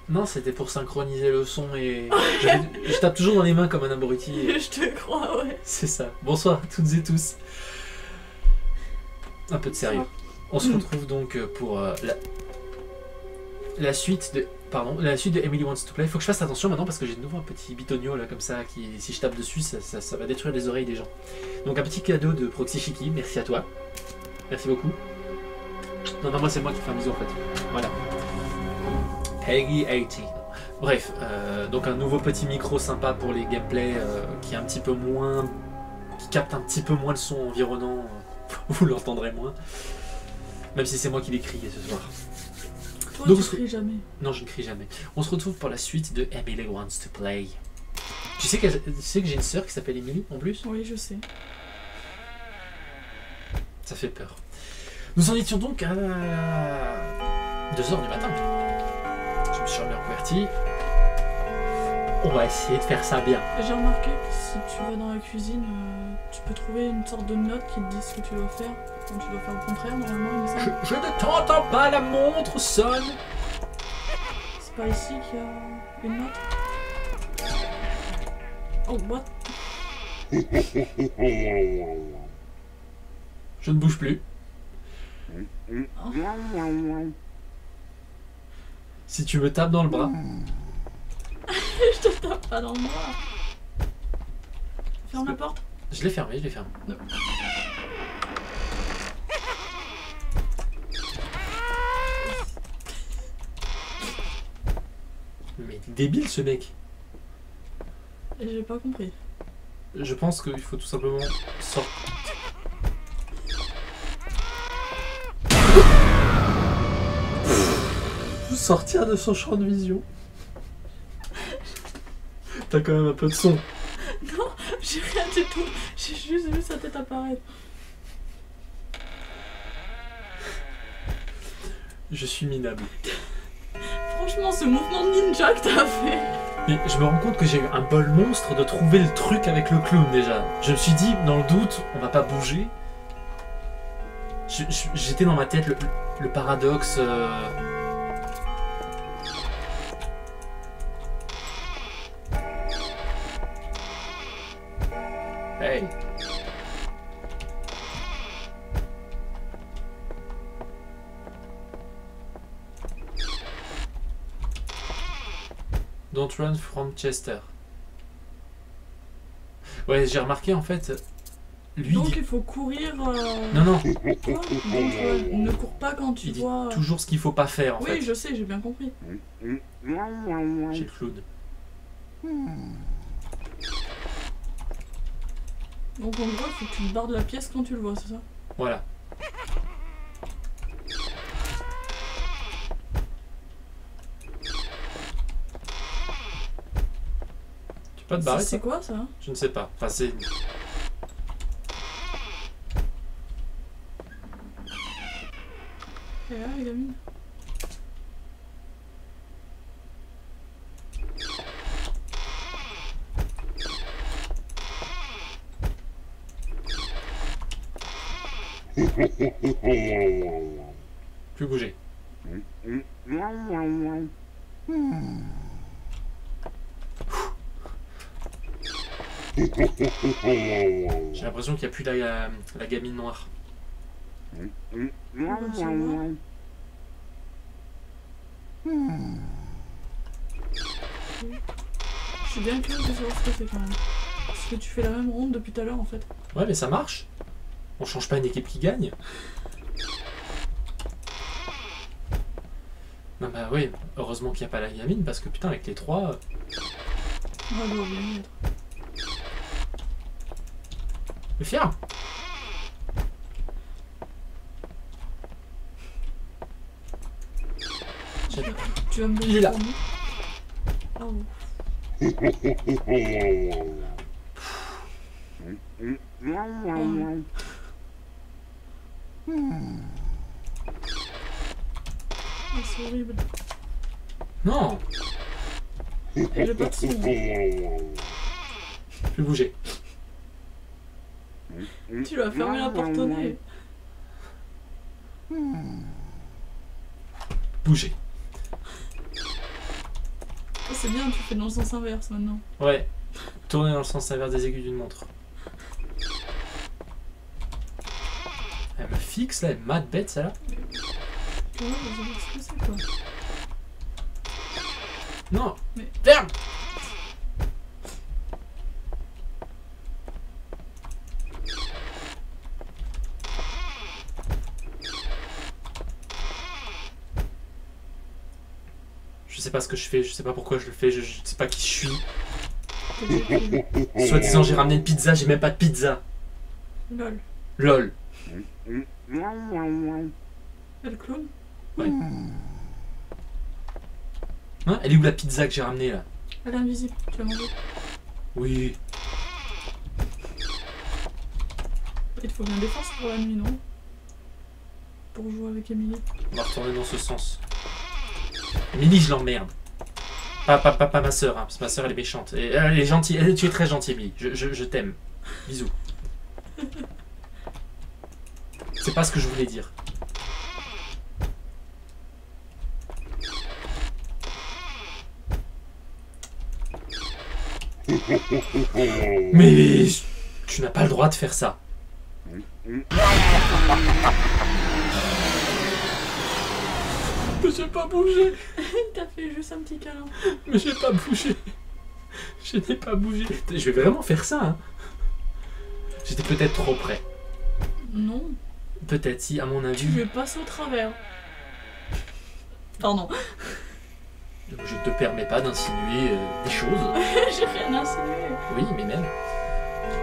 Non, c'était pour synchroniser le son et... Je tape toujours dans les mains comme un abruti. Et... Je te crois, ouais. C'est ça. Bonsoir à toutes et tous. Un peu de sérieux. On se retrouve donc pour la suite de... Pardon, la suite de Emily Wants to Play. Il faut que je fasse attention maintenant parce que j'ai de nouveau un petit bitonio là comme ça qui, si je tape dessus, ça va détruire les oreilles des gens. Donc un petit cadeau de Proxy Shiki, merci à toi. Merci beaucoup. Non, moi c'est moi qui fais un bisou en fait. Voilà. Peggy 18. Bref, donc un nouveau petit micro sympa pour les gameplays qui est un petit peu moins... qui capte un petit peu moins le son environnant. Vous l'entendrez moins. Même si c'est moi qui l'ai crié ce soir. Toi, Donc, tu cries jamais. Non, je ne crie jamais. On se retrouve pour la suite de Emily Wants to Play. Tu sais que j'ai une sœur qui s'appelle Emily en plus? Oui, je sais. Ça fait peur. Nous en étions donc à 2h du matin. Je me suis remis reconverti. On va essayer de faire ça bien. J'ai remarqué que si tu vas dans la cuisine, tu peux trouver une sorte de note qui te dit ce que tu dois faire. Donc tu dois faire le contraire, normalement, il me semble. Je ne t'entends pas, la montre sonne. C'est pas ici qu'il y a une note? Oh, what? Je ne bouge plus. Si tu me tapes dans le bras. Je te tape pas dans le bras. Ferme la porte. Je l'ai fermé, je l'ai fermé. Non. Mais il est débile ce mec. Et j'ai pas compris. Je pense qu'il faut tout simplement sortir. Sortir de son champ de vision. T'as quand même un peu de son. Non, j'ai rien du tout. J'ai juste vu sa tête apparaître. Je suis minable. Franchement, ce mouvement de ninja que t'as fait. Mais je me rends compte que j'ai eu un bol monstre de trouver le truc avec le clown déjà. Je me suis dit, dans le doute, on va pas bouger. J'étais dans ma tête le paradoxe. Hey. Don't run from Chester. Ouais, j'ai remarqué en fait. Lui Donc dit... il faut courir. Non, non. Quoi? Donc ne cours pas quand tu Il dit vois. toujours ce qu'il faut pas faire en Oui, fait. je sais, j'ai bien compris. J'ai le clown. Donc en gros, il faut que tu te barres de la pièce quand tu le vois, c'est ça? Voilà. Tu peux pas te barrer ça? C'est quoi ça? Je ne sais pas. Enfin, c'est... Et là, il a mis. Plus bouger. J'ai l'impression qu'il n'y a plus la gamine noire. Je suis bien curieuse de savoir ce que c'est quand même. Parce que tu fais la même ronde depuis tout à l'heure en fait. Ouais, mais ça marche. On change pas une équipe qui gagne. Non bah oui, heureusement qu'il n'y a pas la gamine parce que putain avec les trois... On va bien y être. Mais ferme. Tu vas me Il est là. Oh. Oh, c'est horrible. Non. Et j'ai pas de son. Plus bouger. Tu vas fermer la porte au nez. Bouger. Ah, c'est bien, tu fais dans le sens inverse maintenant. Ouais. Tourner dans le sens inverse des aiguilles d'une montre. Elle me fixe là, elle mate bête celle-là. Tu vois, je sais pas ce que c'est quoi. Non. Mais- Ferme. Je sais pas ce que je fais, je sais pas pourquoi je le fais, je sais pas qui je suis. Soit disant j'ai ramené une pizza, j'ai même pas de pizza. Lol. LOL. Elle clone? Hein, elle est où la pizza que j'ai ramenée là? Elle est invisible, tu l'as mangée. Oui. Il te faut bien défense pour la nuit, non? Pour jouer avec Emily. On va retourner dans ce sens. Emily, je l'emmerde. Pas ma soeur, hein, parce que ma soeur elle est méchante. Et, elle est gentille, tu es très gentille, Emily. Je t'aime. Bisous. C'est pas ce que je voulais dire. Mais tu n'as pas le droit de faire ça. Mais j'ai pas bougé. Il t'a fait juste un petit câlin. Mais j'ai pas bougé. Je n'ai pas bougé. Je vais vraiment faire ça, hein. J'étais peut-être trop près. Non, Peut-être, si, à mon tu avis. veux passer au travers. Pardon. Je ne te permets pas d'insinuer des choses. J'ai rien insinué. Oui, mais même.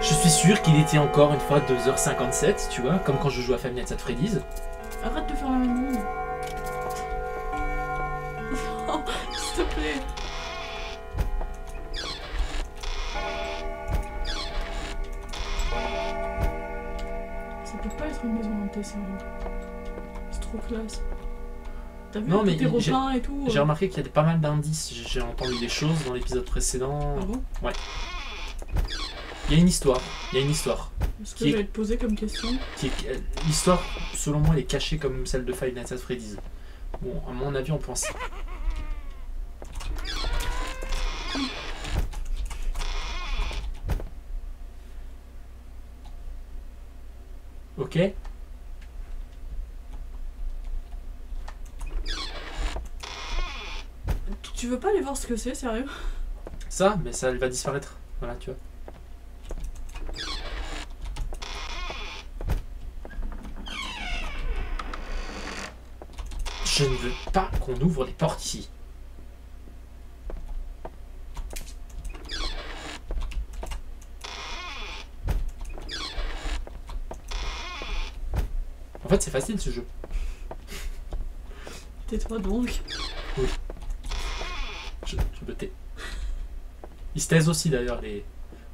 Je suis sûr qu'il était encore une fois 2h57, tu vois, comme quand je joue à Five Nights at Freddy's. Arrête de faire la même mine. Oh, s'il te plaît. Ça peut pas être une maison hantée, sérieux. C'est trop classe. T'as vu Non, mais tes repas et tout J'ai remarqué qu'il y a pas mal d'indices. J'ai entendu des choses dans l'épisode précédent. Ah bon? Il y a une histoire. Il y a une histoire. Ce que Qui est- j'allais te poser comme question. L'histoire, selon moi, elle est cachée comme celle de Five Nights at Freddy's. Bon, à mon avis, on pense. Ok. Tu veux pas aller voir ce que c'est, sérieux? Ça, mais ça, elle va disparaître. Voilà, tu vois. Je ne veux pas qu'on ouvre les portes ici. En fait, c'est facile ce jeu. Tais-toi donc. Je me tais. Ils se taisent aussi d'ailleurs les.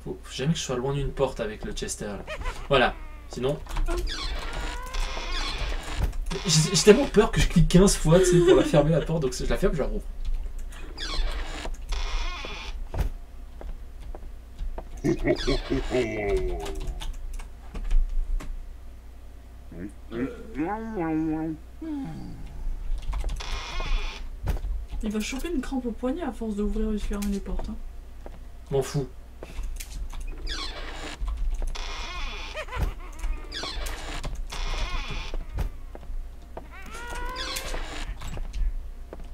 Faut jamais que je sois loin d'une porte avec le Chester là. Voilà. Sinon. J'ai tellement peur que je clique 15 fois, tu sais, pour la fermer la porte, donc je la ferme, je la rouvre. Il va choper une crampe au poignet à force d'ouvrir et de fermer les portes. Hein. M'en fous.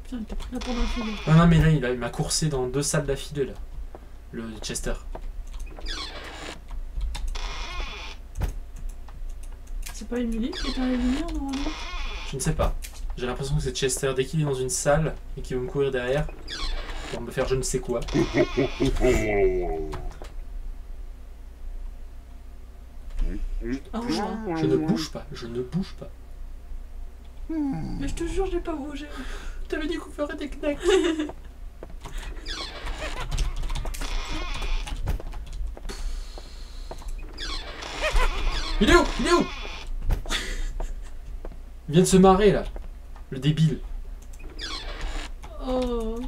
Putain, il t'a pris la porte d'un filet. Non, non, mais là, il m'a coursé dans 2 salles d'affilée, là. Le Chester. C'est pas Emily qui est dans les lumières normalement? Je ne sais pas. J'ai l'impression que c'est Chester, dès qu'il est dans une salle et qu'il veut me courir derrière, pour me faire je ne sais quoi. Ah, ouais. Je ne bouge pas, je ne bouge pas. Mais je te jure, j'ai pas bougé. T'avais dit qu'on ferait des knacks. Il est où? Il est où? Il vient de se marrer là. Le débile. Oh.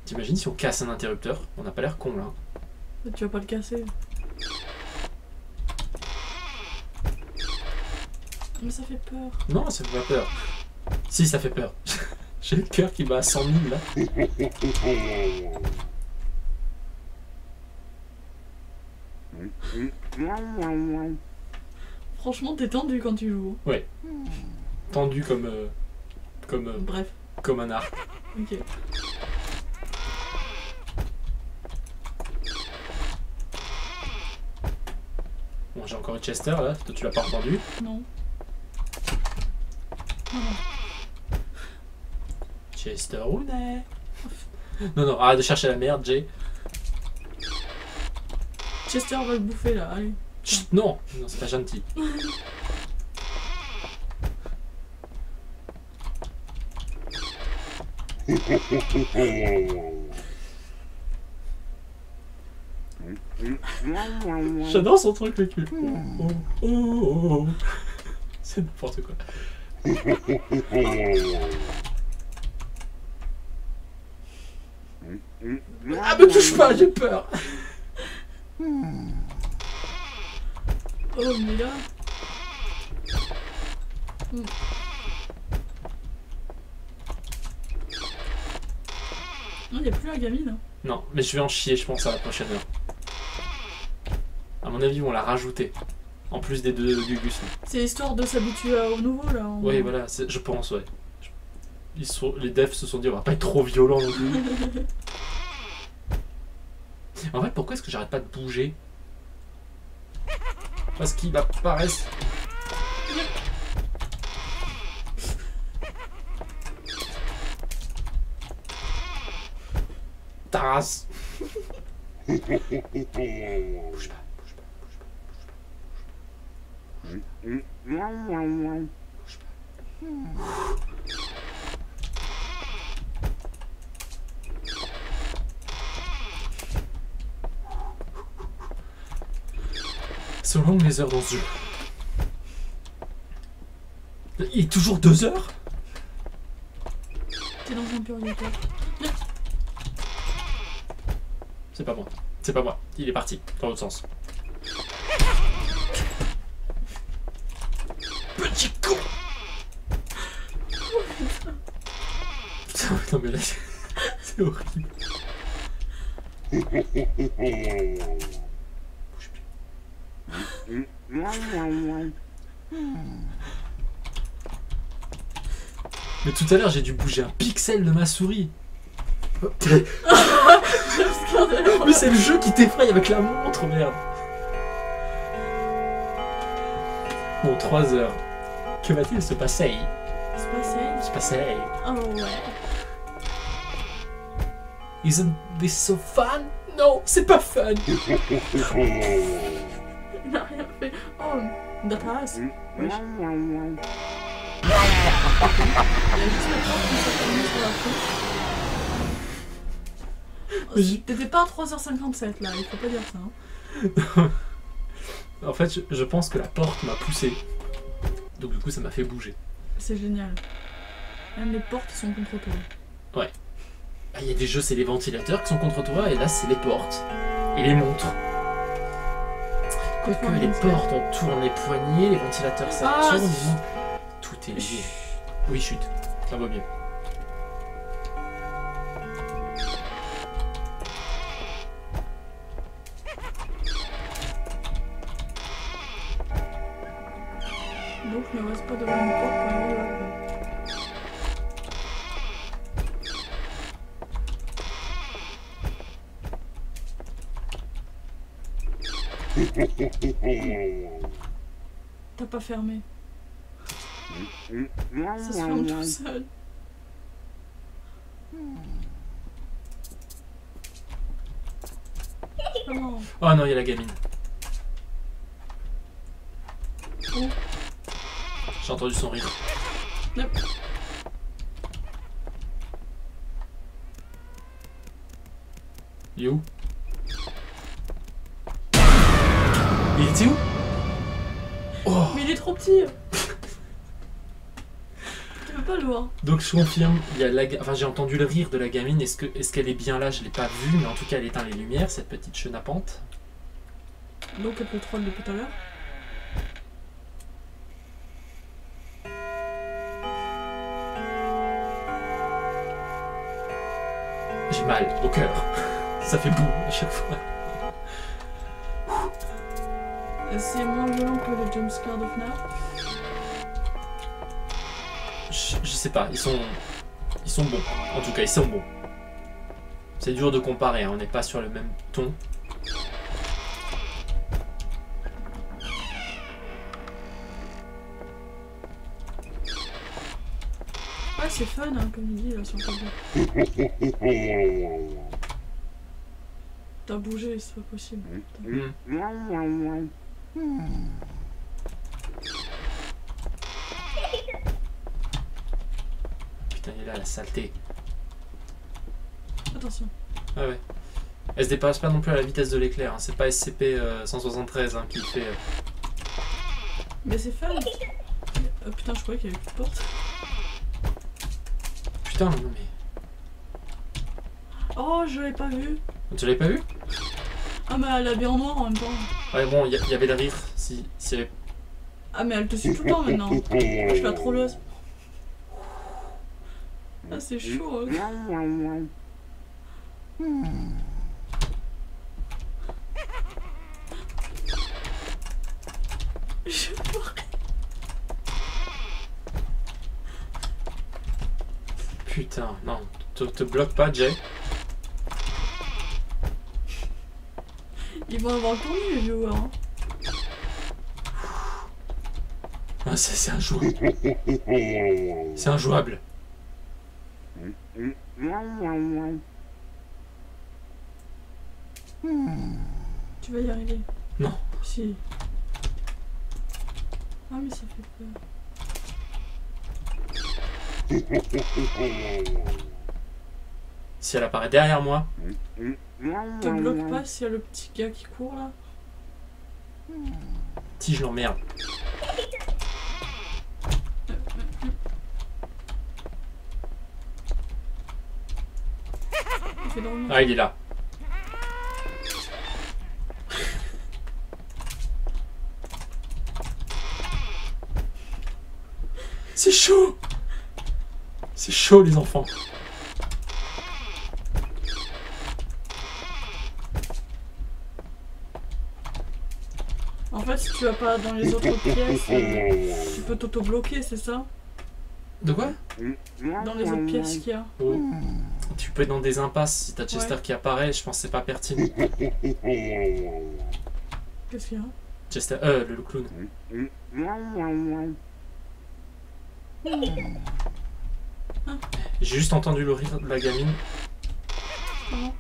T'imagines si on casse un interrupteur? On n'a pas l'air con là. Tu vas pas le casser. Mais ça fait peur. Non, ça fait pas peur. Si, ça fait peur. J'ai le cœur qui bat à 100 000 là. Franchement, t'es tendu quand tu joues. Ouais. Tendu comme Bref, comme un arc. ok. Bon, j'ai encore eu Chester là, toi tu l'as pas entendu. Non. Non, non. Chester Rooney. Non, non, arrête de chercher la merde, Jay. Chester va le bouffer là, allez. Chut, non, non, c'est pas gentil. J'adore son truc, le cul. Oh, oh, oh, oh. C'est n'importe quoi. Ah, me touche pas, j'ai peur. Oh, mais là. Non, il n'y a plus la gamine. Hein. Non, mais je vais en chier, je pense, à la prochaine heure. À mon avis, ils vont la rajouter. En plus des deux Gugus. C'est histoire de s'habituer au nouveau là. Oui, voilà, je pense, ouais. Les devs se sont dit, on va pas être trop violent non plus. En fait, pourquoi est-ce que j'arrête pas de bouger? Parce qu'il apparaît. Taras. Bouge pas, bouge pas, bouge pas, bouge pas, bouge pas. sont longues les heures dans ce jeu. Il est toujours 2 heures. T'es dans un purgatoire. C'est pas moi. C'est pas moi. Il est parti dans l'autre sens. Petit con. Putain, non mais là, c'est horrible. Bouge plus. Mais tout à l'heure, j'ai dû bouger un pixel de ma souris. Mais c'est le jeu qui t'effraie avec la montre, merde. Bon, 3 heures. Que va-t-il se passer? Se passer. Oh ouais. Isn't this so fun? Non, c'est pas fun. Il n'a rien fait. Oh, Datas. Wesh. Il y a juste la porte qui s'est fermée sur la fin. T'étais pas à 3h57 là, il faut pas dire ça. Hein. En fait, je pense que la porte m'a poussé. Donc du coup, ça m'a fait bouger. C'est génial. Même les portes sont contre toi. Ouais. Ah, il y a des jeux, c'est les ventilateurs qui sont contre toi, et là, c'est les portes. Et les montres. Quoique les portes, on tourne les poignets, les ventilateurs, ça tourne. Tout est lié. Oui, chute. Ça va bien. Donc, ne reste pas devant une porte pour aller là-bas. T'as pas fermé. Ça se ferme tout seul. Comment? Oh non, il y a la gamine. Oh. J'ai entendu son rire. Yep. Il est où? Il était où? Oh. Mais il est trop petit. Tu peux pas le voir. Donc je confirme, il y a enfin, j'ai entendu le rire de la gamine. Est-ce qu'elle est bien là? Je l'ai pas vue, mais en tout cas elle éteint les lumières, cette petite chenapante. Donc elle peut troll depuis tout à l'heure. mal au cœur. Ça fait boum à chaque fois. C'est moins violent que les jumpscares de FNAF. Je sais pas, ils sont bons. En tout cas, ils sont bons. C'est dur de comparer, hein, on n'est pas sur le même ton. Ouais, c'est fun, hein, comme il dit là sur le tableau. T'as bougé, c'est pas possible. Putain, il est là, la saleté. Attention. Ah ouais. Elle se dépasse pas non plus à la vitesse de l'éclair, hein. C'est pas SCP 173 hein, qui fait... Mais c'est fun. Putain, je croyais qu'il y avait plus de porte. Putain, non mais... Oh, je l'avais pas vu. Tu l'avais pas vu? Ah, mais elle est habillée en noir en même temps. Ouais bon, il y avait le rire, si elle est... Ah, mais elle te suit tout le temps maintenant. Moi, je suis la trolleuse. Ah, c'est chaud. Hein. Je pourrais. Putain, non, te bloque pas, Jay. Ils vont avoir tourné les viewers. Hein. Ah, c'est injouable. C'est injouable. Tu vas y arriver. Non. Si. Ah, mais ça fait peur. Si elle apparaît derrière moi... Te bloque pas s'il y a le petit gars qui court là. Si je l'emmerde. Il fait dormir. Ah, il est là. C'est chaud. C'est chaud les enfants. En fait, si tu vas pas dans les autres pièces, tu peux t'auto-bloquer, c'est ça? De quoi? Dans les autres pièces qu'il y a. Oh. Tu peux être dans des impasses si t'as Chester Ouais. qui apparaît, je pense que c'est pas pertinent. Qu'est-ce qu'il y a? Chester, le clown. J'ai juste entendu le rire de la gamine. Non.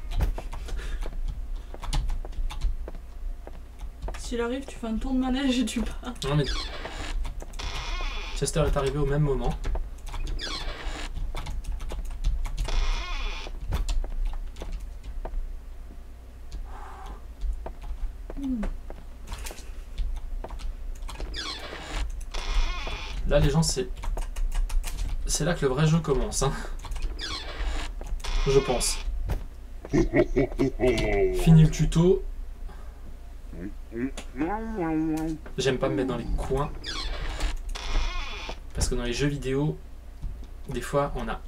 S'il arrive, tu fais un tour de manège et tu pars. Non mais... Chester est arrivé au même moment. Là les gens c'est là que le vrai jeu commence hein. Je pense. Fini le tuto. J'aime pas me mettre dans les coins. Parce que dans les jeux vidéo, des fois on a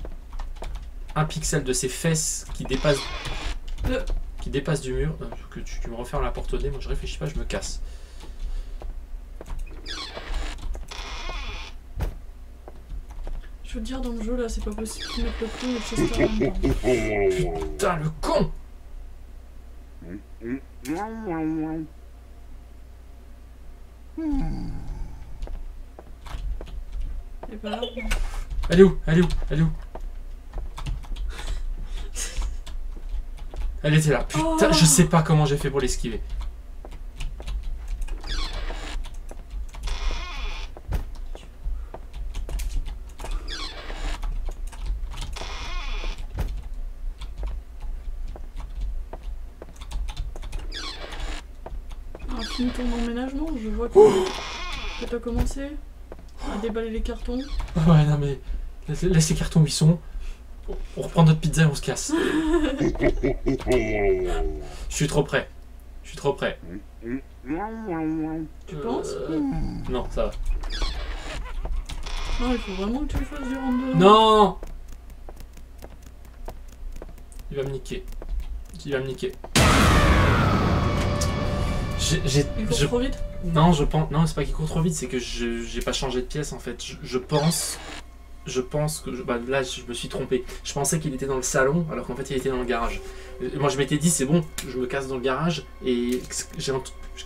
un pixel de ses fesses qui dépasse du mur. Que tu me refermes la porte au nez, moi je réfléchis pas, je me casse. Je veux te dire, dans le jeu là, c'est pas possible qu'ils mettent le clown et Chester en même temps. Putain le con! Et bah là, non. Elle est où? Elle est où? Elle est où? Elle était là. Putain, Oh. je sais pas comment j'ai fait pour l'esquiver. Fini ton emménagement, je vois que t'as commencé à déballer les cartons. Ah ouais, non mais... Laisse les cartons où ils sont. On reprend notre pizza et on se casse. Je suis trop près. Je suis trop près. Tu penses? Non, ça va. Non, il faut vraiment que tu le fasses du rentre dedans. Non! Il va me niquer. Il va me niquer. Il court trop vite? Non, je pense. Non, c'est pas qu'il court trop vite, c'est que j'ai pas changé de pièce en fait. Je pense que. Bah, là, je me suis trompé. Je pensais qu'il était dans le salon, alors qu'en fait, il était dans le garage. Moi, je m'étais dit, c'est bon, je me casse dans le garage, et j'ai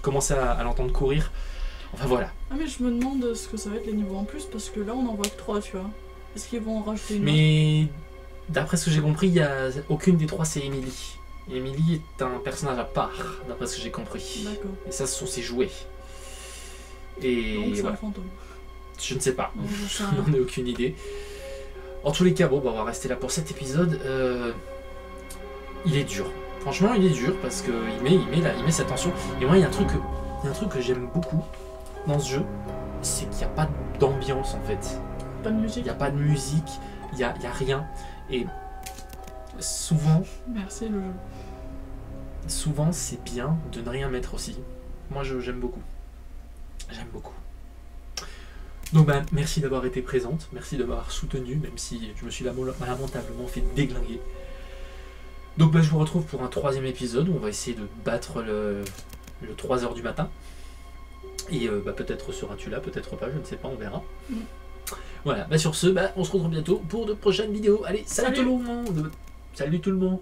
commencé à l'entendre courir. Enfin, voilà. Ah, mais je me demande ce que ça va être les niveaux en plus, parce que là, on en voit que 3, tu vois. Est-ce qu'ils vont en rajouter une autre? Mais d'après ce que j'ai compris, il y a aucune des 3, c'est Emily. Emily est un personnage à part, d'après ce que j'ai compris. D'accord. Et ça, ce sont ses jouets. Et Donc, c'est voilà. un fantôme. Je ne sais pas. Non, j'en sais Je rien. n'en ai aucune idée. En tous les cas, bon, bah, on va rester là pour cet épisode. Il est dur. Franchement, il est dur parce qu'il met sa tension. Et moi, il y a un truc que j'aime beaucoup dans ce jeu, c'est qu'il n'y a pas d'ambiance en fait. Pas de Il musique? n'y a pas de musique, il y a rien. Et souvent, Merci, le jeu. c'est bien de ne rien mettre aussi. Moi, j'aime beaucoup. J'aime beaucoup. Donc, bah, merci d'avoir été présente, merci d'avoir soutenu, même si je me suis lamentablement fait déglinguer. Donc, bah, je vous retrouve pour un 3e épisode où on va essayer de battre le 3h du matin. Et bah, peut-être seras-tu là, peut-être pas, je ne sais pas, on verra. Voilà, bah, sur ce, bah, on se retrouve bientôt pour de prochaines vidéos. Allez, salut tout le monde! Salut tout le monde!